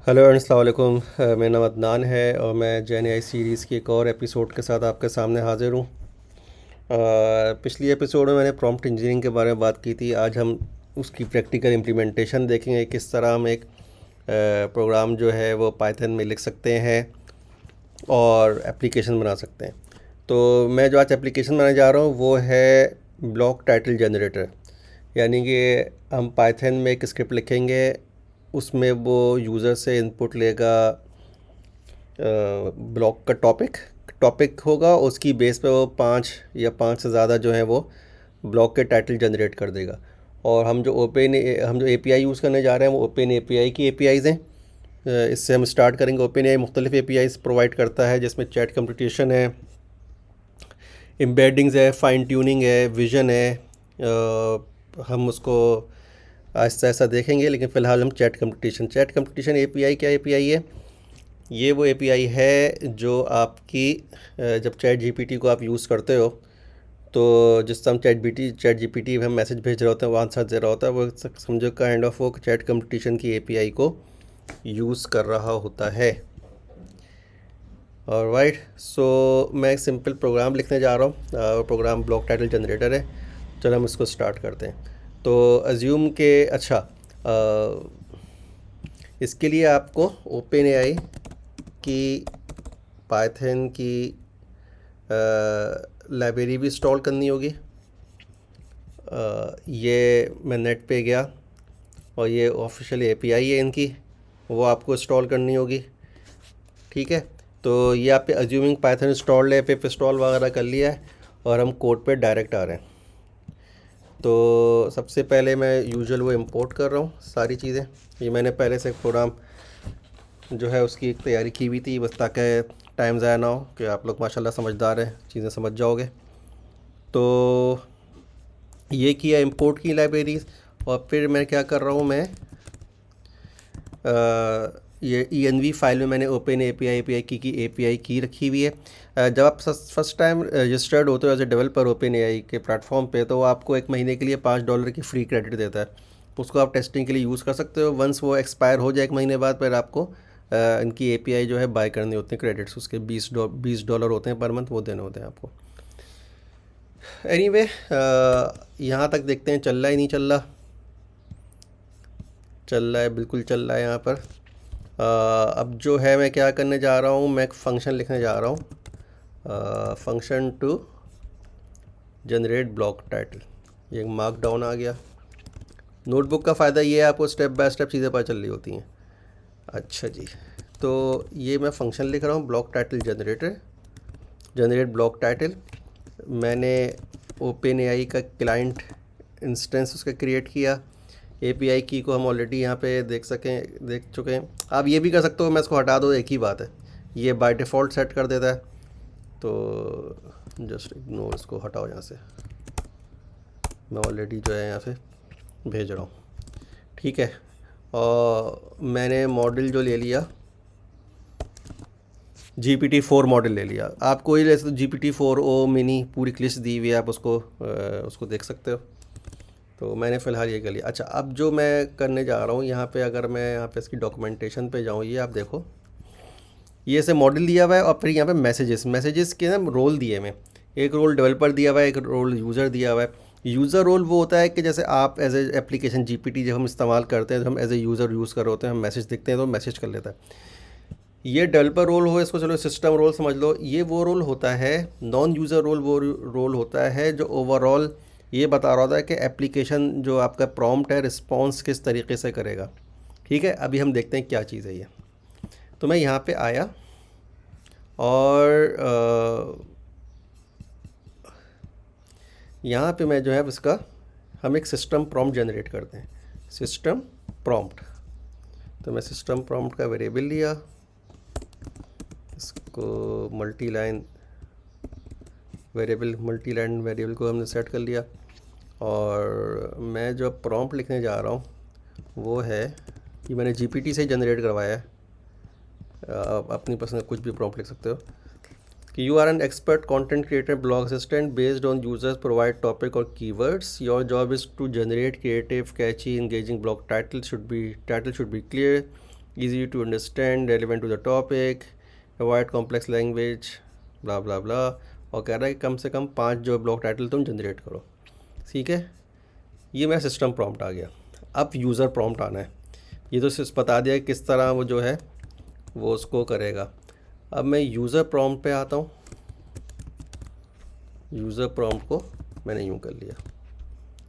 Hello and अस्सलाम वालेकुम। मेरा नाम अदनान है और मैं जैन आई सीरीज़ की एक और एपिसोड के साथ आपके सामने हाज़िर हूँ। पिछली एपिसोड में मैंने प्रॉम्प्ट इंजीनियरिंग के बारे में बात की थी। आज हम उसकी प्रैक्टिकल इम्प्लीमेंटेशन देखेंगे, किस तरह हम एक प्रोग्राम जो है वो पाइथन में लिख सकते हैं और एप्लीकेशन बना सकते हैं। तो मैं जो आज एप्लीकेशन बनाने जा रहा हूँ वो है ब्लॉक टाइटल जनरेटर। यानी कि हम पाइथन में एक स्क्रिप्ट लिखेंगे, उसमें वो यूज़र से इनपुट लेगा, ब्लॉक का टॉपिक होगा, उसकी बेस पे वो पाँच या पाँच से ज़्यादा जो है वो ब्लॉक के टाइटल जनरेट कर देगा। और हम जो एपीआई यूज़ करने जा रहे हैं वो ओपन एपीआई की एपीआईज़ हैं। इससे हम स्टार्ट करेंगे। ओपन एआई मुख्तलिफ एपीआईज़ प्रोवाइड करता है, जिसमें चैट कंपटीशन है, एम्बेडिंग्स है, फाइन ट्यूनिंग है, विजन है। हम उसको आहिस्ता आहिस्ता देखेंगे, लेकिन फ़िलहाल हम चैट कंपटीशन एपीआई क्या एपीआई है? ये वो एपीआई है जो आपकी जब चैट जीपीटी को आप यूज़ करते हो तो जिस टाइम चैट जीपीटी में हम मैसेज भेज रहे होते हैं, वो आंसर दे रहा होता है, वो समझो काइंड ऑफ वो चैट कंपटीशन की एपीआई को यूज़ कर रहा होता है। ऑलराइट, सो मैं एक सिंपल प्रोग्राम लिखने जा रहा हूँ। प्रोग्राम ब्लॉक टाइटल जनरेटर है। चलो हम इसको स्टार्ट करते हैं। तो अज्यूम के अच्छा, इसके लिए आपको ओपन एआई की पाइथन की लाइब्रेरी भी इंस्टॉल करनी होगी। ये मैं नेट पे गया और ये ऑफिशियल एपीआई है इनकी, वो आपको इंस्टॉल करनी होगी। ठीक है, तो ये आप पे अज्यूमिंग पाइथन इंस्टॉल है, पिप इंस्टॉल वगैरह कर लिया है और हम कोड पे डायरेक्ट आ रहे हैं। तो सबसे पहले मैं यूजुअल वो इंपोर्ट कर रहा हूँ सारी चीज़ें। ये मैंने पहले से प्रोग्राम जो है उसकी एक तैयारी की हुई थी, बस ताकि टाइम ज़ाया ना हो, कि आप लोग माशाल्लाह समझदार हैं, चीज़ें समझ जाओगे। तो ये किया, इंपोर्ट की लाइब्रेरीज़। और फिर मैं क्या कर रहा हूँ, मैं ये ENV फाइल में मैंने ओपन एपीआई की एपीआई की रखी हुई है। जब आप फर्स्ट टाइम रजिस्टर्ड होते हो as a developer open AI के प्लेटफॉर्म पे, तो वो आपको एक महीने के लिए $5 की फ्री क्रेडिट देता है। उसको आप टेस्टिंग के लिए यूज़ कर सकते हो। वंस वो एक्सपायर हो जाए एक महीने बाद, फिर आपको इनकी एपीआई जो है बाय करनी होती है। क्रेडिट्स उसके $20 होते हैं पर मंथ, वो देने होते हैं आपको। एनीवे, यहाँ तक देखते हैं चल रहा है नहीं चल रहा। चल रहा है, बिल्कुल चल रहा है यहाँ पर। अब जो है मैं क्या करने जा रहा हूँ, मैं एक फ़ंक्शन लिखने जा रहा हूँ, function to generate block title. ये एक मार्क डाउन आ गया। नोटबुक का फ़ायदा ये है, आपको स्टेप बाय स्टेप चीज़ें पता चल रही होती हैं। अच्छा जी, तो ये मैं फ़ंक्शन लिख रहा हूँ, block title generate block title. मैंने ओपन एआई का क्लाइंट इंस्टेंस उसका क्रिएट किया। एपीआई की को हम ऑलरेडी यहाँ पे देख चुके हैं। आप ये भी कर सकते हो, मैं इसको हटा दो, एक ही बात है, ये बाय डिफ़ॉल्ट सेट कर देता है। तो जस्ट इग्नोर, इसको हटाओ यहाँ से, मैं ऑलरेडी जो है यहाँ से भेज रहा हूँ। ठीक है, और मैंने मॉडल जो ले लिया, GPT-4 मॉडल ले लिया। आप कोई ले सकते हो, GPT-4o मिनी पूरी लिस्ट दी हुई है, आप उसको देख सकते हो। तो मैंने फ़िलहाल ये कर लिया। अच्छा, अब जो मैं करने जा रहा हूँ यहाँ पे, अगर मैं यहाँ पे इसकी डॉक्यूमेंटेशन पे जाऊँ, ये आप देखो, ये से मॉडल दिया हुआ है और फिर यहाँ पे मैसेजेस के ना रोल दिए हुए हैं। एक रोल डेवलपर दिया हुआ है, एक रोल यूज़र दिया हुआ है। यूज़र रोल वो होता है कि जैसे आप एज ए एप्लीकेशन जीपीटी जब हम इस्तेमाल करते हैं, तो हम एज ए यूज़र यूज़ कर रहे होते हैं, हम मैसेज देखते हैं तो मैसेज कर लेता है। ये डेवलपर रोल हो, इसको चलो सिस्टम रोल समझ लो। ये वो रोल होता है, नॉन यूज़र रोल वो रोल होता है जो ओवरऑल ये बता रहा होता है कि एप्लीकेशन जो आपका प्रॉम्प्ट है रिस्पॉन्स किस तरीके से करेगा। ठीक है, अभी हम देखते हैं क्या चीज़ है ये। तो मैं यहाँ पे आया और यहाँ पे मैं जो है इसका, हम एक सिस्टम प्रॉम्प्ट जनरेट करते हैं, सिस्टम प्रॉम्प्ट। तो मैं सिस्टम प्रॉम्प्ट का वेरिएबल लिया, इसको मल्टी लाइन वेरिएबल को हमने सेट कर लिया। और मैं जो प्रॉम्प्ट लिखने जा रहा हूँ वो है, कि मैंने जीपीटी से जनरेट करवाया है। आप अपनी पसंद कुछ भी प्रॉम्प्ट लिख सकते हो, कि you are an expert content creator blog assistant based on users provide topic और keywords, your job is to generate creative catchy engaging blog title should be clear, easy to understand, relevant to the topic, avoid complex language, blah blah blah। और कह रहा है कि कम से कम 5 जो block title तुम generate करो। ठीक है, ये मेरा सिस्टम प्रॉम्प्ट आ गया। अब यूज़र प्रॉम्प्ट आना है। ये तो सिर्फ बता दिया कि किस तरह वो जो है वो उसको करेगा। अब मैं यूज़र प्रॉम्प्ट पे आता हूँ। यूज़र प्रॉम्प्ट को मैंने यूँ कर लिया,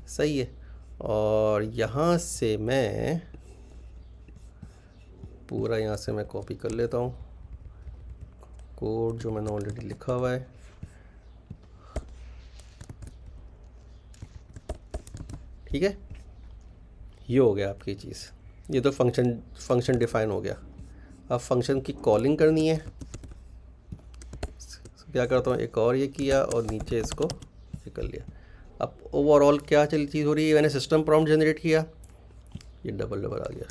सही है। और यहाँ से मैं पूरा यहाँ से मैं कॉपी कर लेता हूँ कोड जो मैंने ऑलरेडी लिखा हुआ है। ठीक है, ये हो गया आपकी चीज़। ये तो फंक्शन डिफाइन हो गया। अब फंक्शन की कॉलिंग करनी है। क्या करता हूँ, एक और ये किया और नीचे इसको ये कर लिया। अब ओवरऑल क्या चीज़ हो रही है, मैंने सिस्टम प्रॉम्प्ट जनरेट किया, ये डबल आ गया,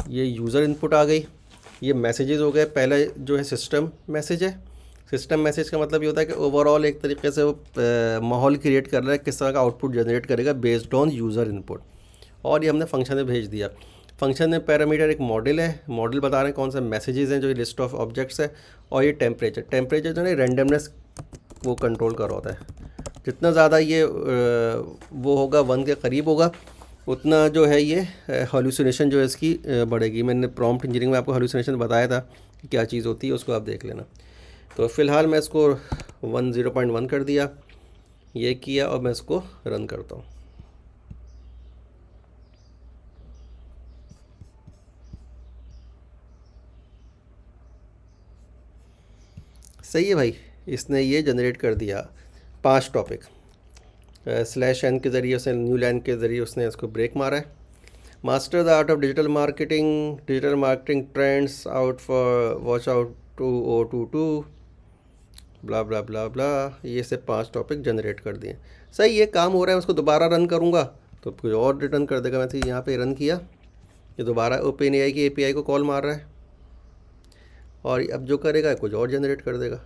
ये यूज़र इनपुट आ गई, ये मैसेजेस हो गए। पहला जो है सिस्टम मैसेज है। सिस्टम मैसेज का मतलब ये होता है कि ओवरऑल एक तरीके से वो माहौल क्रिएट कर रहा है, किस तरह का आउटपुट जनरेट करेगा बेस्ड ऑन यूज़र इनपुट। और ये हमने फंक्शन में भेज दिया। फंक्शन में पैरामीटर एक मॉडल है, मॉडल बता रहे हैं कौन सा मैसेजेस हैं, जो ये लिस्ट ऑफ ऑब्जेक्ट्स है। और ये टेम्परेचर जो है रैंडमनेस वो कंट्रोल कर रहा होता है। जितना ज़्यादा ये वो होगा 1 के करीब होगा, उतना जो है ये हॉल्यूसिनेशन जो है इसकी बढ़ेगी। मैंने प्रॉम्प्ट इंजीनियरिंग में आपको हॉल्यूसिनेशन बताया था कि क्या चीज़ होती है, उसको आप देख लेना। तो फ़िलहाल मैं इसको 0.1 कर दिया, ये किया, और मैं इसको रन करता हूँ। सही है भाई, इसने ये जनरेट कर दिया 5 टॉपिक। /n के ज़रिए उसने न्यू लाइन के ज़रिए उसने इसको ब्रेक मारा है। Master the art of digital marketing trends out for watch out 2022 ब्ला ब्ला ब्ला ब्ला। ये से 5 टॉपिक जनरेट कर दिए। सही, ये काम हो रहा है। उसको दोबारा रन करूँगा तो कुछ और रिटर्न कर देगा। मैं यहाँ पे रन किया, ये दोबारा ओपन एआई की API को कॉल मार रहा है, और अब जो करेगा कुछ और जनरेट कर देगा।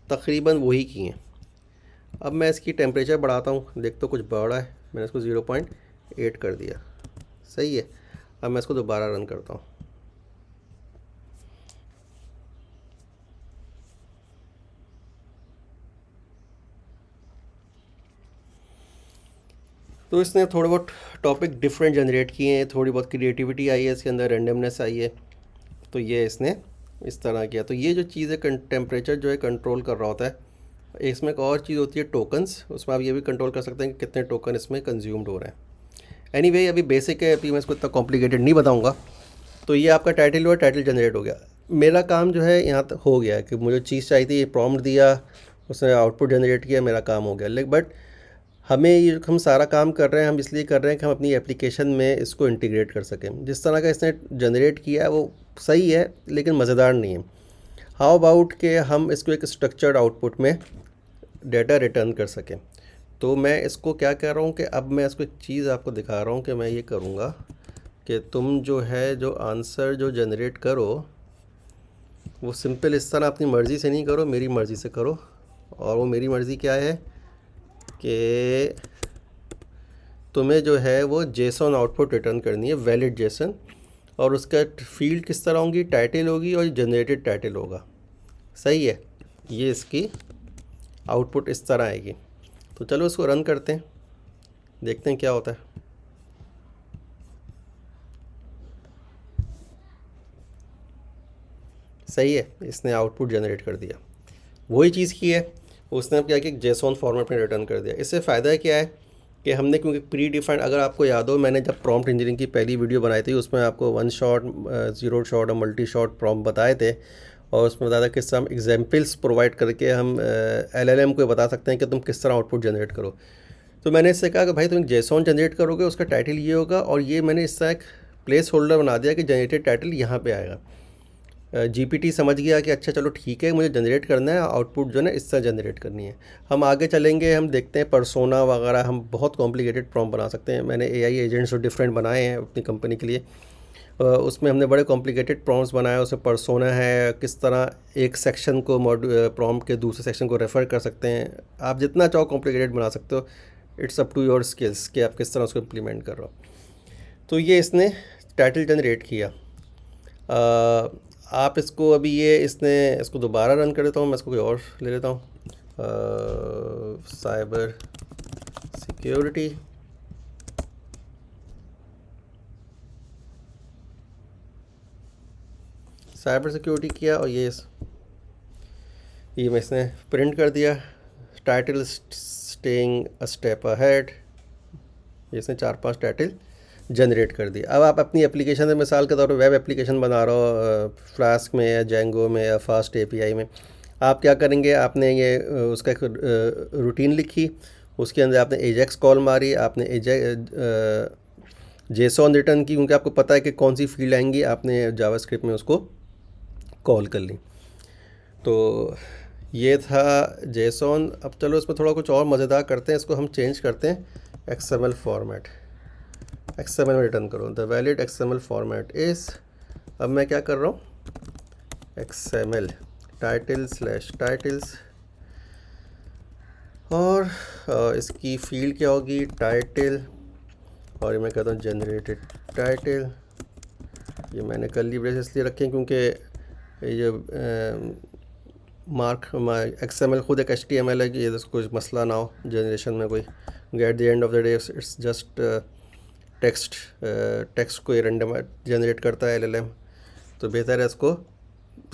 तकरीबन वही किए हैं। अब मैं इसकी टेम्परेचर बढ़ाता हूँ, देखता हूँ कुछ बढ़ा है। मैंने इसको 0.8 कर दिया, सही है। अब मैं इसको दोबारा रन करता हूँ। तो इसने थोड़े बहुत टॉपिक डिफरेंट जनरेट किए हैं, थोड़ी बहुत क्रिएटिविटी आई है इसके अंदर, रैंडमनेस आई है। तो ये इसने इस तरह किया। तो ये जो चीज़ है टेम्परेचर जो है कंट्रोल कर रहा होता है। इसमें एक और चीज़ होती है टोकन्स, उसमें आप ये भी कंट्रोल कर सकते हैं कि कितने टोकन इसमें कंज्यूम्ड हो रहे हैं। एनीवे, अभी बेसिक है, अभी मैं इसको इतना कॉम्प्लिकेटेड नहीं बताऊँगा। तो ये आपका टाइटल हुआ, टाइटल जनरेट हो गया। मेरा काम जो है यहाँ तक हो गया कि मुझे चीज़ चाहिए थी, प्रॉम्प्ट दिया, उसने आउटपुट जनरेट किया, मेरा काम हो गया। लेकिन बट हमें ये हम सारा काम कर रहे हैं, हम इसलिए कर रहे हैं कि हम अपनी एप्लीकेशन में इसको इंटीग्रेट कर सकें। जिस तरह का इसने जनरेट किया है वो सही है, लेकिन मज़ेदार नहीं है। हाउ अबाउट के हम इसको एक स्ट्रक्चर्ड आउटपुट में डेटा रिटर्न कर सकें। तो मैं इसको क्या कह रहा हूँ कि अब मैं इसको एक चीज़ आपको दिखा रहा हूँ कि मैं ये करूँगा कि तुम जो है जो आंसर जो जनरेट करो वो सिंपल इस तरह अपनी मर्ज़ी से नहीं करो, मेरी मर्ज़ी से करो। और वो मेरी मर्ज़ी क्या है कि तुम्हें जो है वो जेसन आउटपुट रिटर्न करनी है, वैलिड जेसन। और उसका फील्ड किस तरह होंगी, टाइटल होगी और जनरेटेड टाइटल होगा, सही है। ये इसकी आउटपुट इस तरह आएगी। तो चलो इसको रन करते हैं, देखते हैं क्या होता है। सही है, इसने आउटपुट जनरेट कर दिया, वही चीज़ की है। उसने अब क्या किया, जेसॉन फॉर्मेट में रिटर्न कर दिया। इससे फ़ायदा क्या है कि हमने, क्योंकि प्री डिफाइंड, अगर आपको याद हो मैंने जब प्रॉम्प्ट इंजीनियरिंग की पहली वीडियो बनाई थी उसमें आपको 1 शॉट, 0 शॉट और मल्टी शॉट प्रॉम्प्ट बताए थे। और उसमें बताया था किस तरह हम एग्जाम्पल्स प्रोवाइड करके हम LLM को बता सकते हैं कि तुम किस तरह आउटपुट जनरेट करो। तो मैंने इससे कहा कि भाई तुम जेसॉन जनरेट करोगे, उसका टाइटल ये होगा। और ये मैंने इसका एक प्लेस होल्डर बना दिया कि जनरेटेड टाइटल यहाँ पे आएगा। GPT समझ गया कि अच्छा चलो ठीक है, मुझे जनरेट करना है, आउटपुट जो है ना इस तरह जनरेट करनी है। हम आगे चलेंगे, हम देखते हैं पर्सोना वगैरह, हम बहुत कॉम्प्लिकेटेड प्रॉम्प्ट बना सकते हैं। मैंने AI एजेंट्स जो डिफरेंट बनाए हैं अपनी कंपनी के लिए, उसमें हमने बड़े कॉम्प्लिकेटेड प्रॉम्प्ट्स बनाए। उसमें पर्सोना है, किस तरह एक सेक्शन को प्रॉम्प्ट के दूसरे सेक्शन को रेफ़र कर सकते हैं। आप जितना चाहो कॉम्प्लिकेटेड बना सकते हो, it's up to your skills कि आप किस तरह उसको इम्प्लीमेंट कर रहे हो। तो ये इसने टाइटल जनरेट किया। आप इसको अभी इसको दोबारा रन कर देता हूँ, मैं इसको कोई और ले लेता हूँ, साइबर सिक्योरिटी। साइबर सिक्योरिटी किया और ये मैं इसने प्रिंट कर दिया, title staying a step ahead. इसने 4-5 टाइटल जनरेट कर दिया। अब आप अपनी एप्लीकेशन में, मिसाल के तौर पर वेब एप्लीकेशन बना रहे हो फ्लास्क में या जेंगो में या फास्ट एपीआई में, आप क्या करेंगे, आपने ये उसका एक रूटीन लिखी, उसके अंदर आपने एजेक्स कॉल मारी, आपने जेसॉन रिटर्न की, क्योंकि आपको पता है कि कौन सी फील्ड आएंगी, आपने जावास्क्रिप्ट में उसको कॉल कर ली। तो ये था जेसॉन। अब चलो इसमें थोड़ा कुछ और मज़ेदार करते हैं, इसको हम चेंज करते हैं एक्सएमएल फॉर्मेट। एक्सएमएल में रिटर्न करो, the valid XML format is, अब मैं क्या कर रहा हूँ, एक्सएमएल टाइटल्स और इसकी फील्ड क्या होगी, टाइटल, और ये मैं कहता हूँ जनरेटेड टाइटल। ये मैंने कर्ली ब्रेसेस इसलिए रखे हैं क्योंकि ये एक्सएमएल खुद एक HTML है कि ये कोई मसला ना हो जनरेशन में कोई, at the end of the day it's just text को रैंडम जनरेट करता है LLM। तो बेहतर है इसको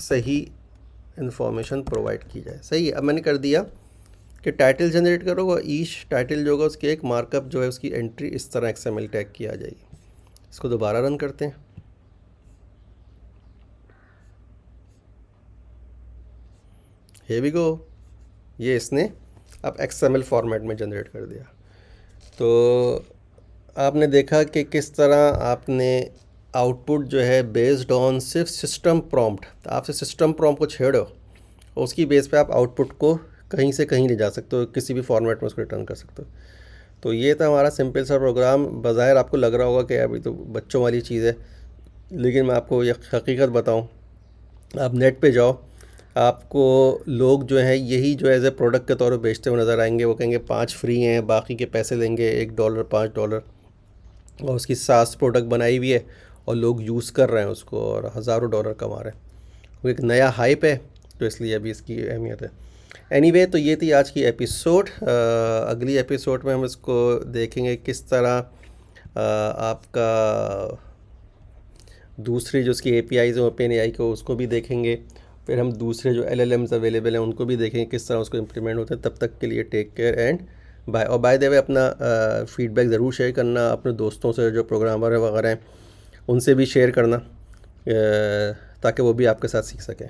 सही इंफॉर्मेशन प्रोवाइड की जाए। सही है, अब मैंने कर दिया कि टाइटल जनरेट करोगे, ईच टाइटल जो होगा उसकी एक मार्कअप जो है उसकी एंट्री इस तरह XML टैग की आ जाएगी। इसको दोबारा रन करते हैं। Here we go, ये इसने अब XML फॉर्मेट में जनरेट कर दिया। तो आपने देखा कि किस तरह आपने आउटपुट जो है बेस्ड ऑन सिर्फ सिस्टम प्रॉम्प्ट, आपसे सिस्टम प्रॉम्प्ट को छेड़ो, उसकी बेस पे आप आउटपुट को कहीं से कहीं ले जा सकते हो, किसी भी फॉर्मेट में उसको रिटर्न कर सकते हो। तो ये था हमारा सिंपल सा प्रोग्राम। बज़ाहिर आपको लग रहा होगा कि अभी तो बच्चों वाली चीज़ है, लेकिन मैं आपको ये हकीकत बताऊं, आप नेट पे जाओ, आपको लोग जो है यही जो एज ए प्रोडक्ट के तौर पर बेचते हुए नज़र आएंगे। वो कहेंगे 5 फ्री हैं, बाकी के पैसे लेंगे $1 $5, और उसकी SaaS प्रोडक्ट बनाई हुई है और लोग यूज़ कर रहे हैं उसको और हज़ारों डॉलर कमा रहे हैं। वो एक नया हाइप है, तो इसलिए अभी इसकी अहमियत है। एनीवे, तो ये थी आज की एपिसोड। अगली एपिसोड में हम इसको देखेंगे किस तरह आपका दूसरी जो उसकी APIs हैं OpenAI को, उसको भी देखेंगे। फिर हम दूसरे जो LLMs अवेलेबल हैं उनको भी देखेंगे किस तरह उसको इम्प्लीमेंट होते हैं। तब तक के लिए टेक केयर एंड बाय। और बाय द वे अपना फीडबैक ज़रूर शेयर करना, अपने दोस्तों से जो प्रोग्रामर वगैरह हैं उनसे भी शेयर करना, ताकि वो भी आपके साथ सीख सकें।